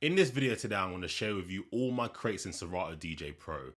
In this video today, I'm going to share with you all my crates in Serato DJ Pro.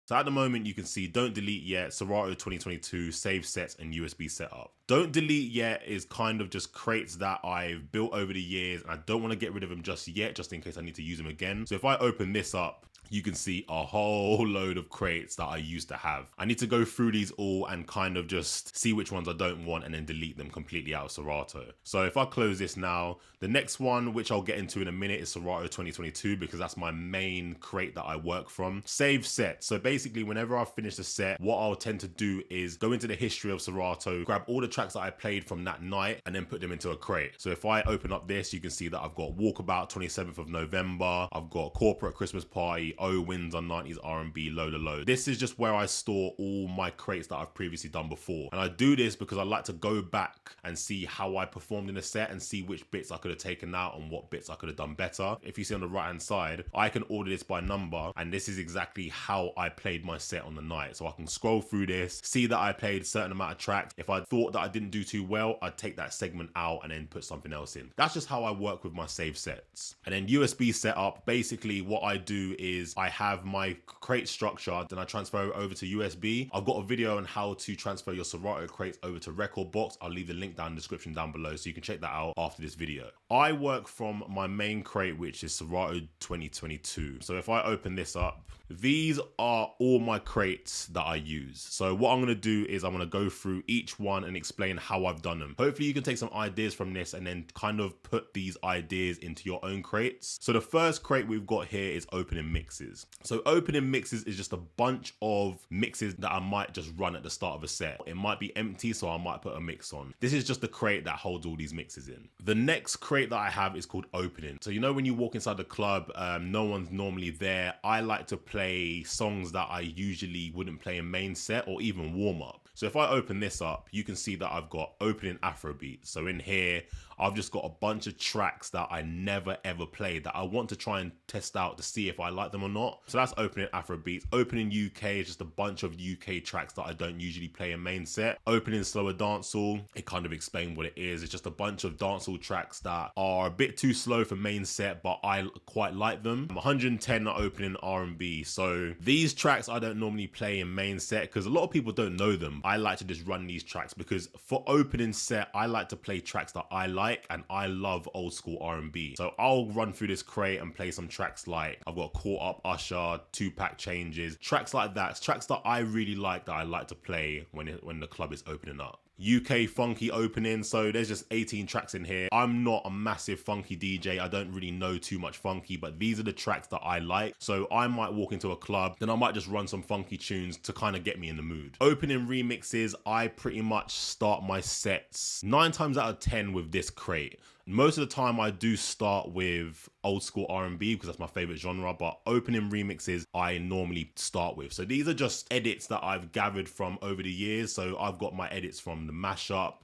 So at the moment, you can see Don't Delete Yet, Serato 2022, Save Sets, and USB Setup. Don't Delete Yet is kind of just crates that I've built over the years, and I don't want to get rid of them just yet, just in case I need to use them again. So if I open this up, you can see a whole load of crates that I used to have. I need to go through these all and kind of just see which ones I don't want and then delete them completely out of Serato. So if I close this now, the next one, which I'll get into in a minute, is Serato 2022 because that's my main crate that I work from. Save Set. So basically, whenever I finish a set, what I'll tend to do is go into the history of Serato, grab all the tracks that I played from that night, and then put them into a crate. So if I open up this, you can see that I've got Walkabout 27th of November, I've got Corporate Christmas Party, O Wins on 90s R&B, Load a Load. This is just where I store all my crates that I've previously done before. And I do this because I like to go back and see how I performed in a set and see which bits I could have taken out and what bits I could have done better. If you see on the right hand side, I can order this by number, and this is exactly how I played my set on the night. So I can scroll through this, see that I played a certain amount of tracks. If I thought that I didn't do too well, I'd take that segment out and then put something else in. That's just how I work with my save sets. And then USB setup, basically what I do is I have my crate structure, then I transfer it over to USB. I've got a video on how to transfer your Serato crates over to Record Box. I'll leave the link down in the description down below so you can check that out after this video. I work from my main crate, which is Serato 2022. So if I open this up, these are all my crates that I use. So what I'm going to do is I'm going to go through each one and explain how I've done them. Hopefully you can take some ideas from this and then kind of put these ideas into your own crates. So the first crate we've got here is opening mixes. So opening mixes is just a bunch of mixes that I might just run at the start of a set. It might be empty, so I might put a mix on. This is just the crate that holds all these mixes in. The next crate that I have is called opening. So you know when you walk inside the club, no one's normally there. I like to play songs that I usually wouldn't play in main set or even warm up. So if I open this up, you can see that I've got opening Afro Beats. So in here, I've just got a bunch of tracks that I never ever played that I want to try and test out to see if I like them or not. So that's opening Afro Beats. Opening UK is just a bunch of UK tracks that I don't usually play in main set. Opening Slower Dancehall, it kind of explains what it is. It's just a bunch of dancehall tracks that are a bit too slow for main set, but I quite like them. 110 are opening R&B. So these tracks I don't normally play in main set because a lot of people don't know them. I like to just run these tracks because for opening set, I like to play tracks that I like, and I love old school R&B. So I'll run through this crate and play some tracks like I've got Caught Up, Usher, 2-Pack Changes, tracks like that. It's tracks that I really like that I like to play when the club is opening up. UK funky opening, so there's just 18 tracks in here. I'm not a massive funky DJ, I don't really know too much funky, but these are the tracks that I like. So I might walk into a club, then I might just run some funky tunes to kind of get me in the mood. Opening remixes, I pretty much start my sets 9 times out of 10 with this crate. Most of the time I do start with old school R&B because that's my favorite genre, but opening remixes I normally start with. So these are just edits that I've gathered from over the years. So I've got my edits from the mashup,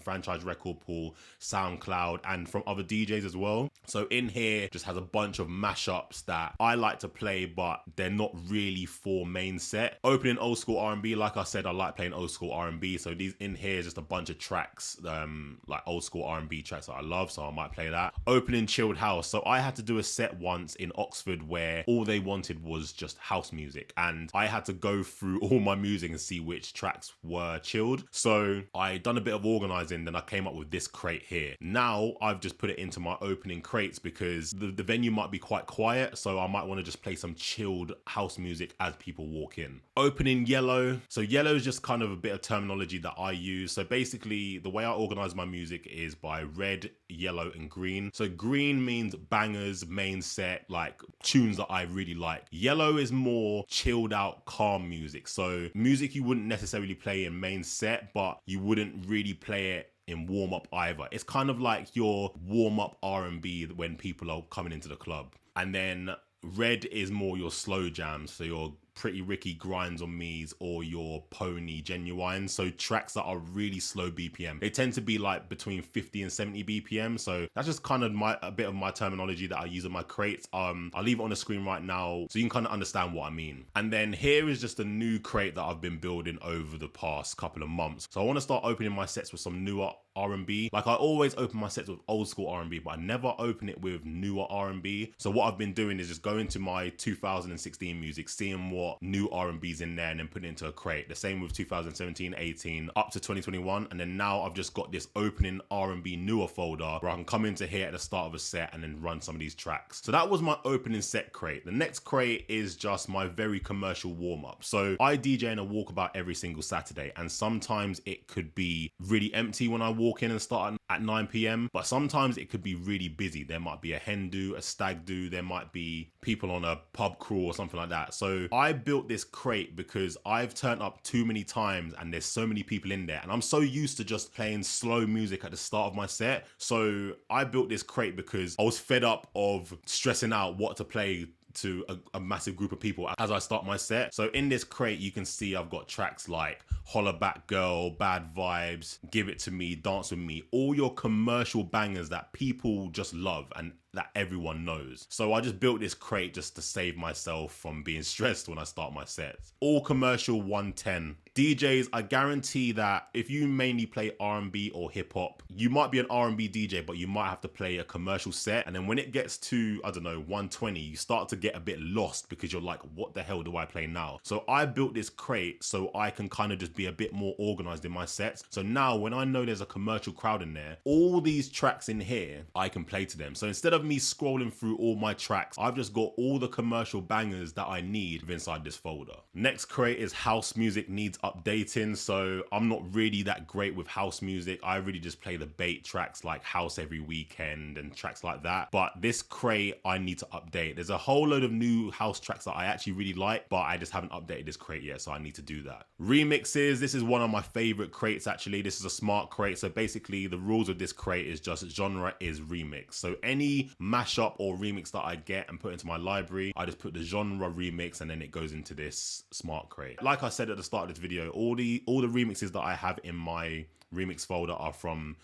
franchise record pool, SoundCloud, and from other DJs as well. So in here just has a bunch of mashups that I like to play, but they're not really for main set. Opening old school R&B, like I said, I like playing old school R&B. So these in here is just a bunch of tracks, like old school R&B tracks that I love. So I might play that. Opening chilled house. So I had to do a set once in Oxford where all they wanted was just house music, and I had to go through all my music and see which tracks were chilled. So I done a bit of organizing, then I came up with this crate here. Now I've just put it into my opening crates because the venue might be quite quiet, so I might want to just play some chilled house music as people walk in. Opening yellow. So yellow is just kind of a bit of terminology that I use. So basically the way I organize my music is by red, yellow, and green. So green means bangers, main set, like tunes that I really like. Yellow is more chilled out, calm music. So music you wouldn't necessarily play in main set, but you wouldn't really play it in warm up either. It's kind of like your warm up R&B when people are coming into the club. And then red is more your slow jams, so your Pretty Ricky Grinds on Me's or your Pony Genuine. So tracks that are really slow BPM. They tend to be like between 50 and 70 BPM. So that's just kind of a bit of my terminology that I use in my crates. I'll leave it on the screen right now so you can kind of understand what I mean. And then here is just a new crate that I've been building over the past couple of months. So I want to start opening my sets with some newer R&B. Like I always open my sets with old school R&B, but I never open it with newer R&B. So what I've been doing is just going to my 2016 music, seeing what new R&B's in there and then putting it into a crate. The same with 2017, 18, up to 2021. And then now I've just got this opening R&B newer folder where I can come into here at the start of a set and then run some of these tracks. So that was my opening set crate. The next crate is just my very commercial warm-up. So I DJ in a walkabout every single Saturday, and sometimes it could be really empty when I walk in and start at 9 p.m, but sometimes it could be really busy. There might be a hen do, a stag do, there might be people on a pub crawl or something like that. So I built this crate because I've turned up too many times and there's so many people in there, and I'm so used to just playing slow music at the start of my set. So I built this crate because I was fed up of stressing out what to play to a massive group of people as I start my set. So in this crate, you can see I've got tracks like Holla Back Girl, Bad Vibes, Give It To Me, Dance With Me, all your commercial bangers that people just love and that everyone knows. So I just built this crate just to save myself from being stressed when I start my sets. All commercial 110. DJs, I guarantee that if you mainly play R&B or hip hop, you might be an R&B DJ, but you might have to play a commercial set. And then when it gets to, I don't know, 120, you start to get a bit lost because you're like, what the hell do I play now? So I built this crate so I can kind of just be a bit more organized in my sets. So now when I know there's a commercial crowd in there, all these tracks in here, I can play to them. So instead of me scrolling through all my tracks, I've just got all the commercial bangers that I need inside this folder. Next crate is house music needs updating. So I'm not really that great with house music. I really just play the bait tracks like House Every Weekend and tracks like that. But this crate I need to update. There's a whole load of new house tracks that I actually really like, but I just haven't updated this crate yet, so I need to do that. Remixes, this is one of my favorite crates actually. This is a smart crate. So basically the rules of this crate is just genre is remix. So any mashup or remix that I get and put into my library, I just put the genre remix and then it goes into this smart crate. Like I said at the start of this video, all the remixes that I have in my remix folder are from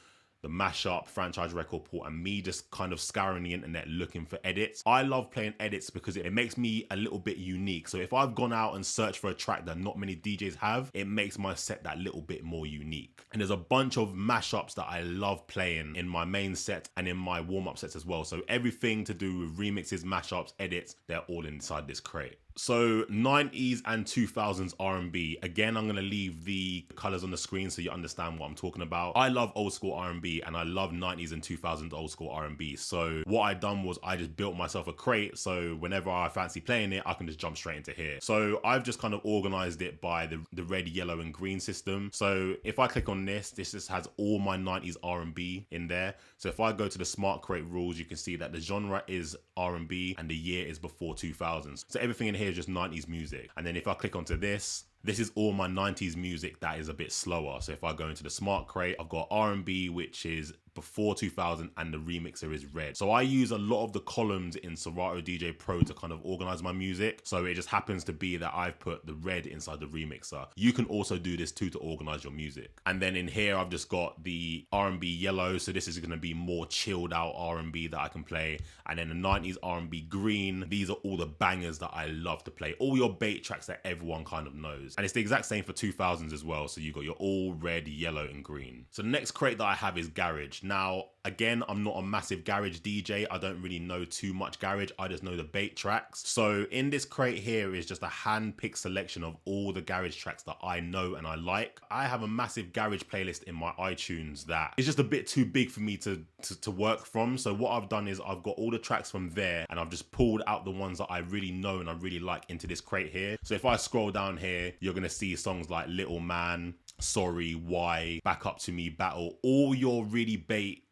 the mashup, franchise record port, and me just kind of scouring the internet looking for edits. I love playing edits because it makes me a little bit unique. So if I've gone out and searched for a track that not many DJs have, it makes my set that little bit more unique. And there's a bunch of mashups that I love playing in my main set and in my warm-up sets as well. So everything to do with remixes, mashups, edits, they're all inside this crate. So 90s and 2000s R&B. Again, I'm going to leave the colors on the screen so you understand what I'm talking about. I love old school R&B and I love 90s and 2000s old school R&B. So what I done was I just built myself a crate. So whenever I fancy playing it, I can just jump straight into here. So I've just kind of organized it by the red, yellow and green system. So if I click on this just has all my 90s R&B in there. So if I go to the smart crate rules, you can see that the genre is R&B and the year is before 2000s. So everything in here is just 90s music. And then if I click onto this is all my 90s music that is a bit slower. So if I go into the smart crate, I've got R&B, which is before 2000, and the remixer is red. So I use a lot of the columns in Serato DJ Pro to kind of organize my music. So it just happens to be that I've put the red inside the remixer. You can also do this too to organize your music. And then in here, I've just got the R&B yellow. So this is going to be more chilled out R&B that I can play. And then the 90s R&B green. These are all the bangers that I love to play. All your bait tracks that everyone kind of knows. And it's the exact same for 2000s as well. So you got your all red, yellow and green. So the next crate that I have is garage. Now, again, I'm not a massive garage DJ. I don't really know too much garage. I just know the bait tracks. So in this crate here is just a hand-picked selection of all the garage tracks that I know and I like. I have a massive garage playlist in my iTunes that is just a bit too big for me to work from. So what I've done is I've got all the tracks from there and I've just pulled out the ones that I really know and I really like into this crate here. So if I scroll down here, you're going to see songs like Little Man, Sorry, Why, Back Up To Me, Battle, all your really bait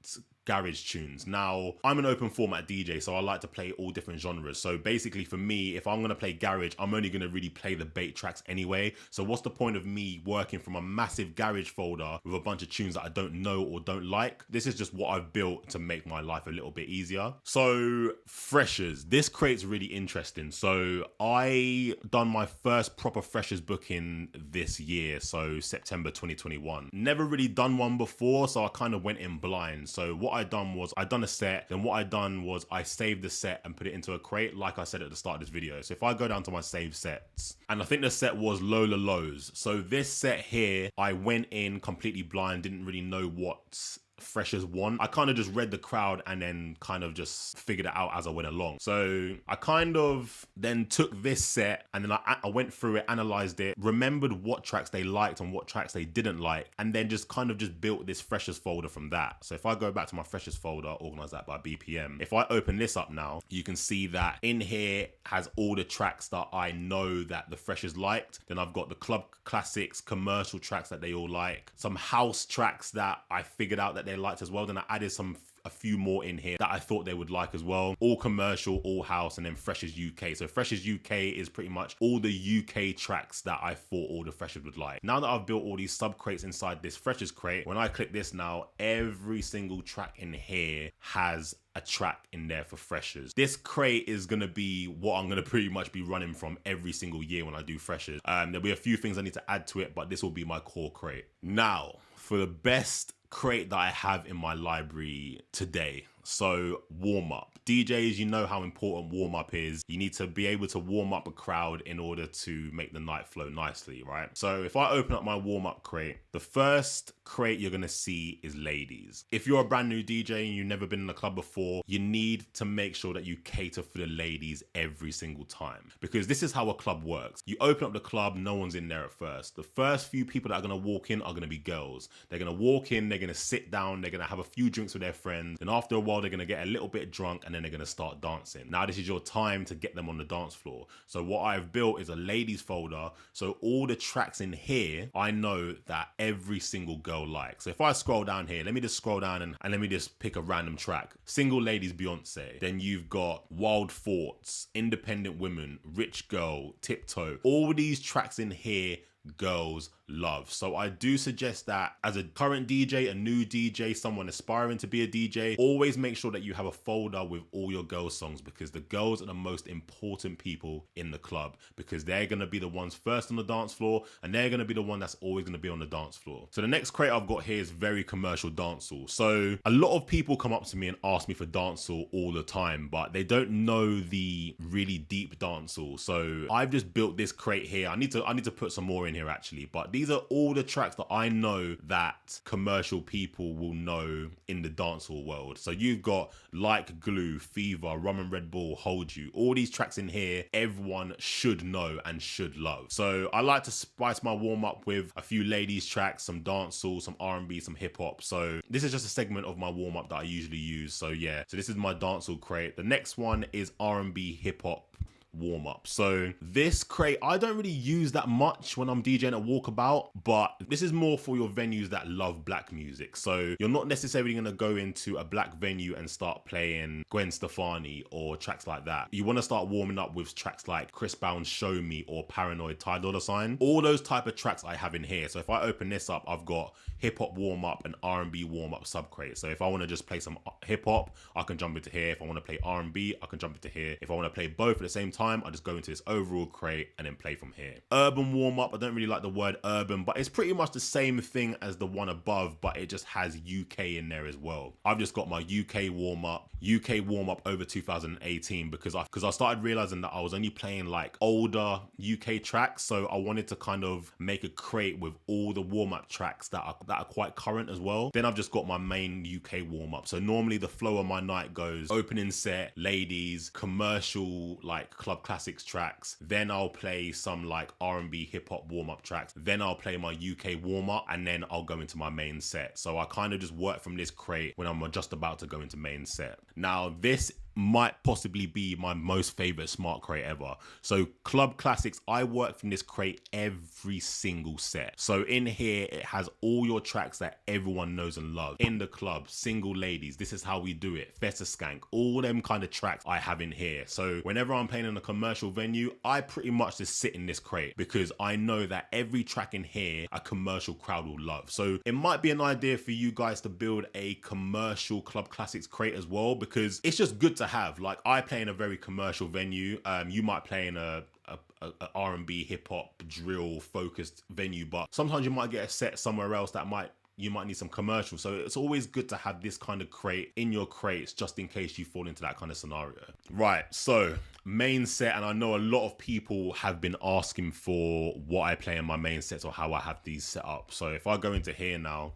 garage tunes. Now, I'm an open format DJ, so I like to play all different genres. So basically for me, if I'm going to play garage, I'm only going to really play the bait tracks anyway. So what's the point of me working from a massive garage folder with a bunch of tunes that I don't know or don't like? This is just what I've built to make my life a little bit easier. So freshers, this crate's really interesting. So I done my first proper freshers booking this year, so September 2021. Never really done one before, so I kind of went in blind. So what I done was I done a set. Then what I done was I saved the set and put it into a crate, like I said at the start of this video. So if I go down to my saved sets, and I think the set was Lola Lows. So this set here, I went in completely blind, didn't really know what freshers won. I kind of just read the crowd and then kind of just figured it out as I went along. So I kind of then took this set and then I went through it, analyzed it, remembered what tracks they liked and what tracks they didn't like, and then just kind of just built this freshers folder from that. So if I go back to my freshers folder, organize that by BPM, if I open this up now, you can see that in here has all the tracks that I know that the freshers liked. Then I've got the club classics, commercial tracks that they all like, some house tracks that I figured out that they liked as well. Then I added a few more in here that I thought they would like as well. All commercial, all house, and then Freshers UK. So Freshers UK is pretty much all the UK tracks that I thought all the freshers would like. Now that I've built all these sub crates inside this freshers crate, when I click this now, every single track in here has a track in there for freshers. This crate is gonna be what I'm gonna pretty much be running from every single year when I do freshers. There'll be a few things I need to add to it, but this will be my core crate. Now, for the best crate that I have in my library today. So warm up. DJs, you know how important warm up is. You need to be able to warm up a crowd in order to make the night flow nicely, right? So if I open up my warm up crate, the first crate you're gonna see is ladies. If you're a brand new DJ and you've never been in a club before, you need to make sure that you cater for the ladies every single time, because this is how a club works. You open up the club, no one's in there at first. The first few people that are gonna walk in are gonna be girls. They're gonna walk in, they're gonna sit down, they're gonna have a few drinks with their friends, and after a while they're gonna get a little bit drunk and then they're gonna start dancing. Now this is your time to get them on the dance floor. So what I've built is a ladies folder. So all the tracks in here, I know that every single girl likes. So if I scroll down here, let me just scroll down and let me just pick a random track. Single Ladies Beyonce. Then you've got Wild Thoughts, Independent Women, Rich Girl, Tiptoe. All these tracks in here girls love. So I do suggest that as a current DJ, a new DJ, someone aspiring to be a DJ, always make sure that you have a folder with all your girls songs, because the girls are the most important people in the club, because they're going to be the ones first on the dance floor and they're going to be the one that's always going to be on the dance floor. So the next crate I've got here is very commercial dancehall. So a lot of people come up to me and ask me for dancehall all the time, but they don't know the really deep dancehall. So I've just built this crate here. I need to put some more in here actually, but these are all the tracks that I know that commercial people will know in the dancehall world. So you've got Like Glue, Fever, Rum and Red Bull, Hold You. All these tracks in here, everyone should know and should love. So I like to spice my warm up with a few ladies tracks, some dancehall, some R&B, some hip hop. So this is just a segment of my warm up that I usually use. So yeah, so this is my dancehall crate. The next one is R&B hip hop warm up. So this crate I don't really use that much when I'm DJing at walkabout, but this is more for your venues that love black music. So you're not necessarily going to go into a black venue and start playing Gwen Stefani or tracks like that. You want to start warming up with tracks like Chris Brown's Show Me or Paranoid Ty Dolla $ign. All those type of tracks I have in here. So if I open this up, I've got hip hop warm up and R&B warm up sub crate. So if I want to just play some hip hop, I can jump into here. If I want to play R&B, I can jump into here. If I want to play both at the same time, I just go into this overall crate and then play from here. Urban warm up, I don't really like the word urban, but it's pretty much the same thing as the one above, but it just has UK in there as well. I've just got my UK warm up over 2018 because I started realizing that I was only playing like older UK tracks, so I wanted to kind of make a crate with all the warm up tracks that are quite current as well. Then I've just got my main UK warm up. So normally the flow of my night goes opening set, ladies, commercial like club classics tracks, then I'll play some like R&B hip hop warm up tracks, then I'll play my UK warm up, and then I'll go into my main set. So I kind of just work from this crate when I'm just about to go into main set. Now this might possibly be my most favorite smart crate ever. So club classics, I work from this crate every single set. So in here it has all your tracks that everyone knows and loves. In the Club, Single Ladies, This Is How We Do It, Feta Skank, all them kind of tracks I have in here. So whenever I'm playing in a commercial venue, I pretty much just sit in this crate because I know that every track in here a commercial crowd will love. So it might be an idea for you guys to build a commercial club classics crate as well, because it's just good to have. Like I play in a very commercial venue, you might play in a R&B hip hop drill focused venue, but sometimes you might get a set somewhere else that might you might need some commercial. So it's always good to have this kind of crate in your crates just in case you fall into that kind of scenario. Right, so main set, and I know a lot of people have been asking for what I play in my main sets or how I have these set up. So if I go into here now,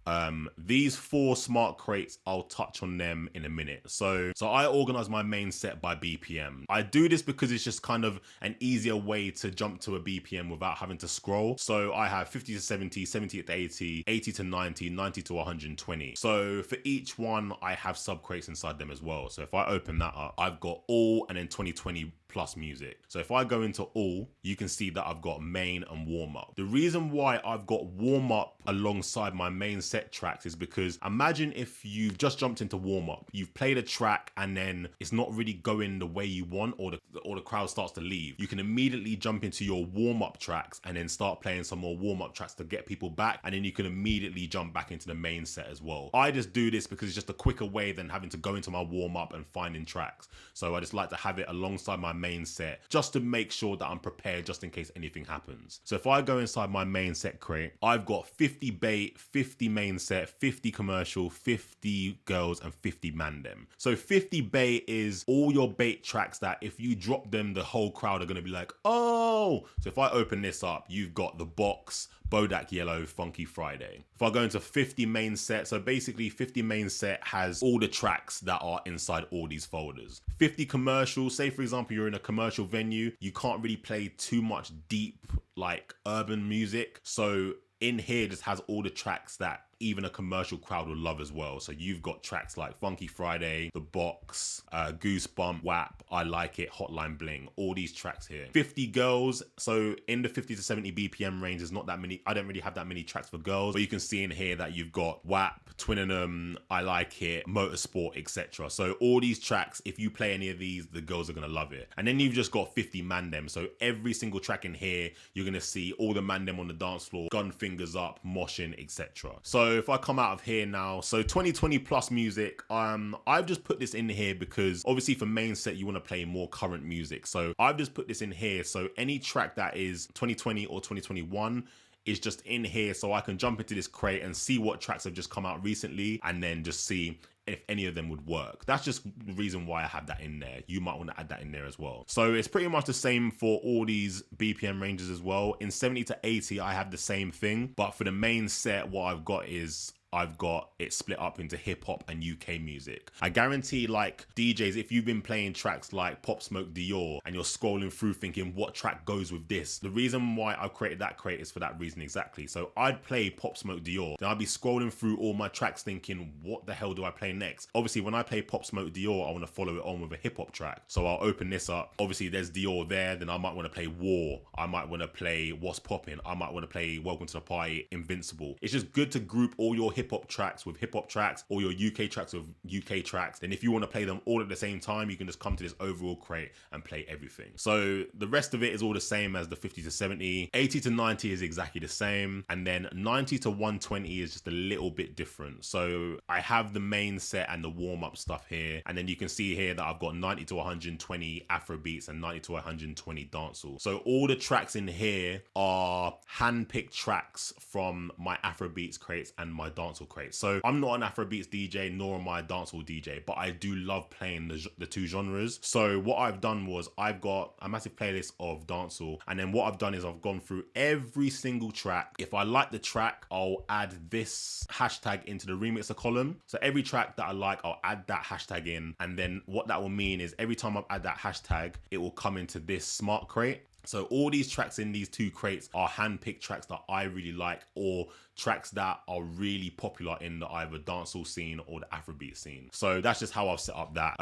these 4 smart crates, I'll touch on them in a minute. So I organize my main set by BPM. I do this because it's just kind of an easier way to jump to a BPM without having to scroll. So I have 50 to 70, 70 to 80, 80 to 90, 90 to 120. So for each one, I have sub crates inside them as well. So if I open that up, I've got all and then 2020 plus music. So if I go into all, you can see that I've got main and warm up. The reason why I've got warm up alongside my main set tracks is because imagine if you've just jumped into warm up, you've played a track and then it's not really going the way you want, or the crowd starts to leave. You can immediately jump into your warm up tracks and then start playing some more warm up tracks to get people back, and then you can immediately jump back into the main set as well. I just do this because it's just a quicker way than having to go into my warm up and finding tracks. So I just like to have it alongside my main set just to make sure that I'm prepared just in case anything happens. So if I go inside my main set crate, I've got 50 bait, 50 main set, 50 commercial, 50 girls, and 50 mandem. So 50 bait is all your bait tracks that if you drop them, the whole crowd are going to be like, oh. So if I open this up, you've got The Box, Bodak Yellow, Funky Friday. If I go into 50 main set, so basically 50 main set has all the tracks that are inside all these folders. 50 commercial, say for example you're in a commercial venue, you can't really play too much deep like urban music. So in here just has all the tracks that even a commercial crowd will love as well. So you've got tracks like Funky Friday, The Box, Goosebump, WAP, I Like It, Hotline Bling, all these tracks here. 50 girls, so in the 50 to 70 BPM range, there's not that many, I don't really have that many tracks for girls, but you can see in here that you've got WAP, Twinningham, I Like It, Motorsport, etc. So all these tracks, if you play any of these, the girls are gonna love it. And then you've just got 50 mandem. So every single track in here, you're gonna see all the mandem on the dance floor, gun fingers up, moshing, etc. So if I come out of here now, so 2020 plus music, I've just put this in here because obviously for main set you want to play more current music. So I've just put this in here, so any track that is 2020 or 2021 is just in here, so I can jump into this crate and see what tracks have just come out recently and then just see if any of them would work. That's just the reason why I have that in there. You might want to add that in there as well. So it's pretty much the same for all these BPM ranges as well. In 70 to 80, I have the same thing, but for the main set, what I've got is I've got it split up into hip hop and UK music. I guarantee like DJs, if you've been playing tracks like Pop Smoke Dior and you're scrolling through thinking what track goes with this, the reason why I've created that crate is for that reason exactly. So I'd play Pop Smoke Dior, then I'd be scrolling through all my tracks thinking what the hell do I play next? Obviously when I play Pop Smoke Dior, I want to follow it on with a hip hop track. So I'll open this up. Obviously there's Dior there, then I might want to play War. I might want to play What's Poppin'. I might want to play Welcome to the Party, Invincible. It's just good to group all your hip hop tracks with hip hop tracks, or your UK tracks with UK tracks. Then if you want to play them all at the same time, you can just come to this overall crate and play everything. So the rest of it is all the same as the 50 to 70. 80 to 90 is exactly the same. And then 90 to 120 is just a little bit different. So I have the main set and the warm-up stuff here. And then you can see here that I've got 90 to 120 Afro Beats and 90 to 120 dancehall. So all the tracks in here are hand-picked tracks from my Afro Beats crates and my dancehall crates. So I'm not an Afro Beats DJ, nor am I a dancehall DJ, but I do love playing the two genres. So what I've done was I've got a massive playlist of dancehall, and then what I've done is I've gone through every single track. If I like the track, I'll add this hashtag into the remixer column. So every track that I like, I'll add that hashtag in, and then what that will mean is every time I add that hashtag, it will come into this smart crate. So all these tracks in these two crates are hand-picked tracks that I really like, or tracks that are really popular in the either dancehall scene or the Afrobeat scene. So that's just how I've set up that.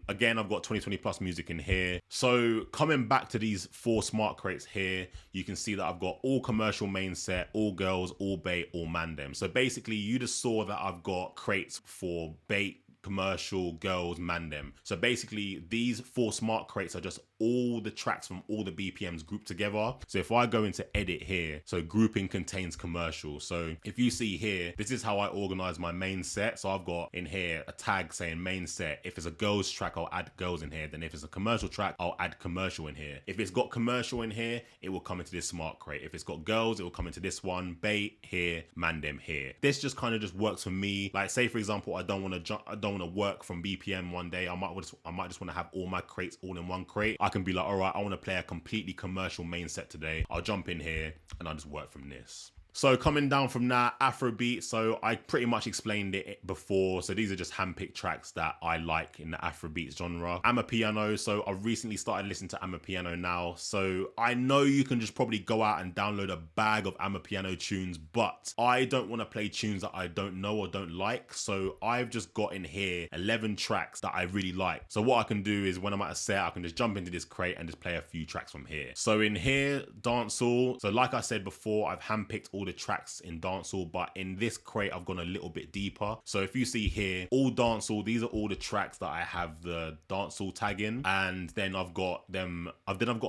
Again, I've got 2020 plus music in here. So coming back to these four smart crates here, you can see that I've got all commercial main set, all girls, all bait, all mandem. So basically you just saw that I've got crates for bait, commercial, girls, man them. So basically these 4 smart crates are just all the tracks from all the BPMs grouped together. So if I go into edit here, so grouping contains commercial. So if you see here, this is how I organize my main set. So I've got in here a tag saying main set. If it's a girls track, I'll add girls in here. Then if it's a commercial track, I'll add commercial in here. If it's got commercial in here, it will come into this smart crate. If it's got girls, it will come into this one. Bait here, man them here. This just kind of just works for me. Like say for example, I don't want to work from BPM one day. I might just want to have all my crates all in one crate. I can be like, all right, I want to play a completely commercial main set today. I'll jump in here and I'll just work from this. So coming down from that, Afro Beats. So I pretty much explained it before. So these are just handpicked tracks that I like in the Afro Beats genre. Amapiano. So I've recently started listening to Amapiano now. So I know you can just probably go out and download a bag of Amapiano tunes, but I don't want to play tunes that I don't know or don't like. So I've just got in here 11 tracks that I really like. So what I can do is when I'm at a set, I can just jump into this crate and just play a few tracks from here. So in here, dancehall. So like I said before, I've handpicked all the tracks in dancehall, but in this crate I've gone a little bit deeper. So if you see here, all dancehall, these are all the tracks that I have the dancehall tag in, and then I've got them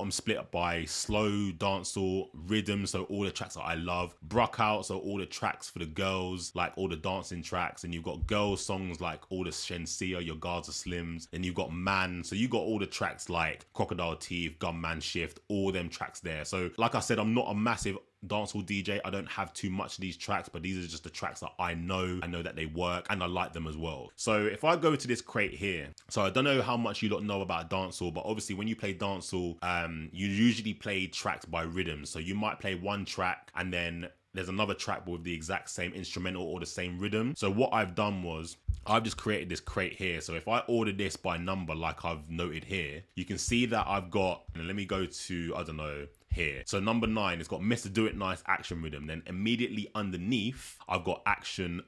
split up by slow dancehall, rhythm, so all the tracks that I love, bruck out, so all the tracks for the girls, like all the dancing tracks, and you've got girls songs like all the Shensia, Your Gaza Slims, and you've got man, so you got all the tracks like Crocodile Teeth, Gunman Shift, all them tracks there. So like I said, I'm not a massive dancehall DJ. I don't have too much of these tracks, but these are just the tracks that I know that they work and I like them as well. So if I go to this crate here, so I don't know how much you lot know about dancehall, but obviously when you play dancehall, you usually play tracks by rhythm. So you might play one track and then there's another track with the exact same instrumental or the same rhythm. So what I've done was I've just created this crate here. So if I order this by number, like I've noted here, you can see that I've got, and let me go to, I don't know, here. So number 9, it's got Mr. Do It Nice action rhythm. Then immediately underneath, I've got action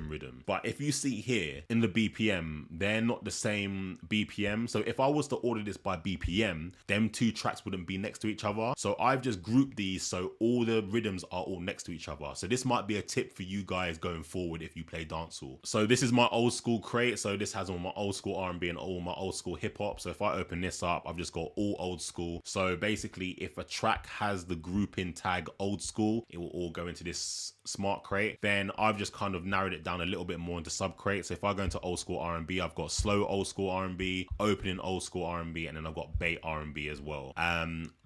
rhythm. But if you see here in the BPM, they're not the same BPM. So if I was to order this by BPM, them 2 tracks wouldn't be next to each other. So I've just grouped these so all the rhythms are all next to each other. So this might be a tip for you guys going forward if you play dancehall. So this is my old school crate. So this has all my old school R&B and all my old school hip hop. So if I open this up, I've just got all old school. So basically if a track has the grouping tag old school, it will all go into this smart crate. Then I've just kind of narrowed it down a little bit more into sub crates. So if I go into old school R&B, I've got slow old school R&B, opening old school R&B, and then I've got bait R&B as well.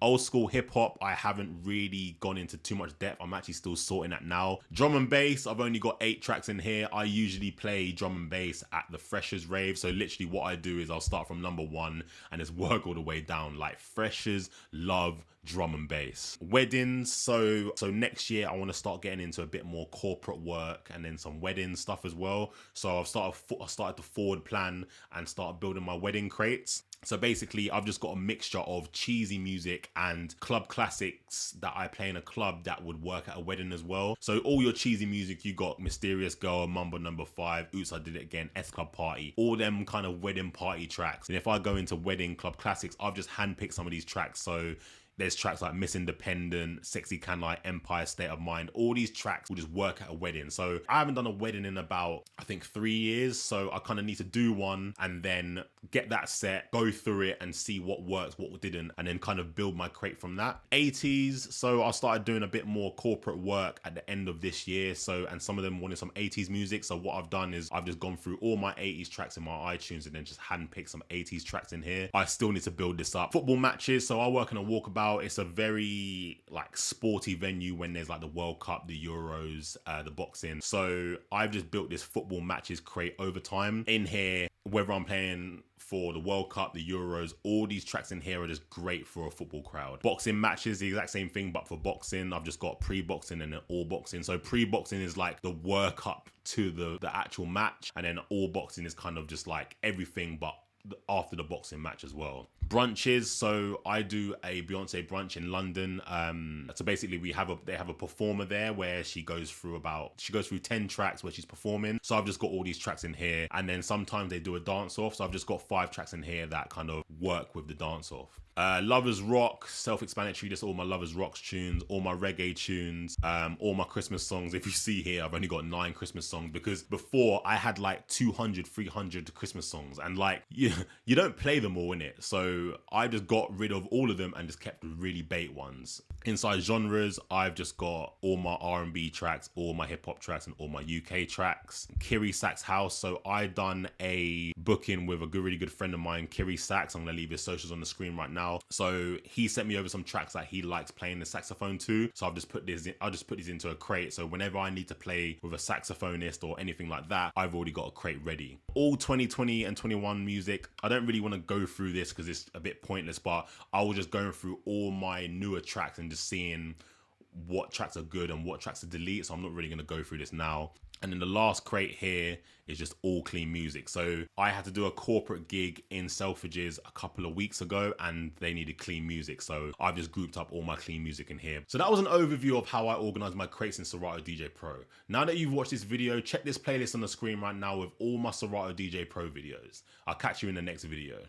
Old school hip hop, I haven't really gone into too much depth. I'm actually still sorting that now. Drum and bass, I've only got 8 tracks in here. I usually play drum and bass at the Freshers rave. So literally what I do is I'll start from number 1 and just work all the way down. Like Freshers love drum and bass. Weddings, so next year I want to start getting into a bit more corporate work and then some wedding stuff as well. So I started to forward plan and start building my wedding crates. So basically I've just got a mixture of cheesy music and club classics that I play in a club that would work at a wedding as well. So all your cheesy music, you got Mysterious Girl, Mambo Number 5, Oops I Did It Again, S Club Party, all them kind of wedding party tracks. And if I go into wedding club classics, I've just handpicked some of these tracks. So there's tracks like Miss Independent, Sexy Can Lie, Empire State of Mind. All these tracks will just work at a wedding. So I haven't done a wedding in about, I think 3 years. So I kind of need to do one and then get that set, go through it and see what works, what didn't, and then kind of build my crate from that. 80s. So I started doing a bit more corporate work at the end of this year. So, and some of them wanted some 80s music. So what I've done is I've just gone through all my 80s tracks in my iTunes and then just handpicked some 80s tracks in here. I still need to build this up. Football matches. So I work in a walkabout. It's a very like sporty venue when there's like the World Cup, the Euros, the boxing. So I've just built this football matches crate over time. In here, whether I'm playing for the World Cup, the Euros, all these tracks in here are just great for a football crowd. Boxing matches, the exact same thing, but for boxing, I've just got pre-boxing and then all boxing. So pre-boxing is like the work up to the actual match, and then all boxing is kind of just like everything but after the boxing match as well. Brunches, so I do a Beyonce brunch in London. So basically they have a performer there where she goes through 10 tracks where she's performing. So I've just got all these tracks in here, and then sometimes they do a dance off. So I've just got 5 tracks in here that kind of work with the dance off. Lovers Rock, self-explanatory, just all my Lovers Rocks tunes, all my reggae tunes, all my Christmas songs. If you see here, I've only got 9 Christmas songs, because before I had like 200, 300 Christmas songs, and like you don't play them all in it. So I just got rid of all of them and just kept really bait ones. Inside genres, I've just got all my R&B tracks, all my hip hop tracks, and all my UK tracks. Kiri Sax House, so I done a booking with a really good friend of mine, Kiri Sax. I'm gonna leave his socials on the screen right now. So he sent me over some tracks that he likes playing the saxophone to. So I'll just put these into a crate. So whenever I need to play with a saxophonist or anything like that, I've already got a crate ready. All 2020 and 21 music. I don't really want to go through this because it's a bit pointless, but I was just going through all my newer tracks and just seeing what tracks are good and what tracks to delete. So I'm not really going to go through this now. And then the last crate here is just all clean music. So I had to do a corporate gig in Selfridges a couple of weeks ago, and they needed clean music. So I've just grouped up all my clean music in here. So that was an overview of how I organize my crates in Serato DJ Pro. Now that you've watched this video, check this playlist on the screen right now with all my Serato DJ Pro videos. I'll catch you in the next video.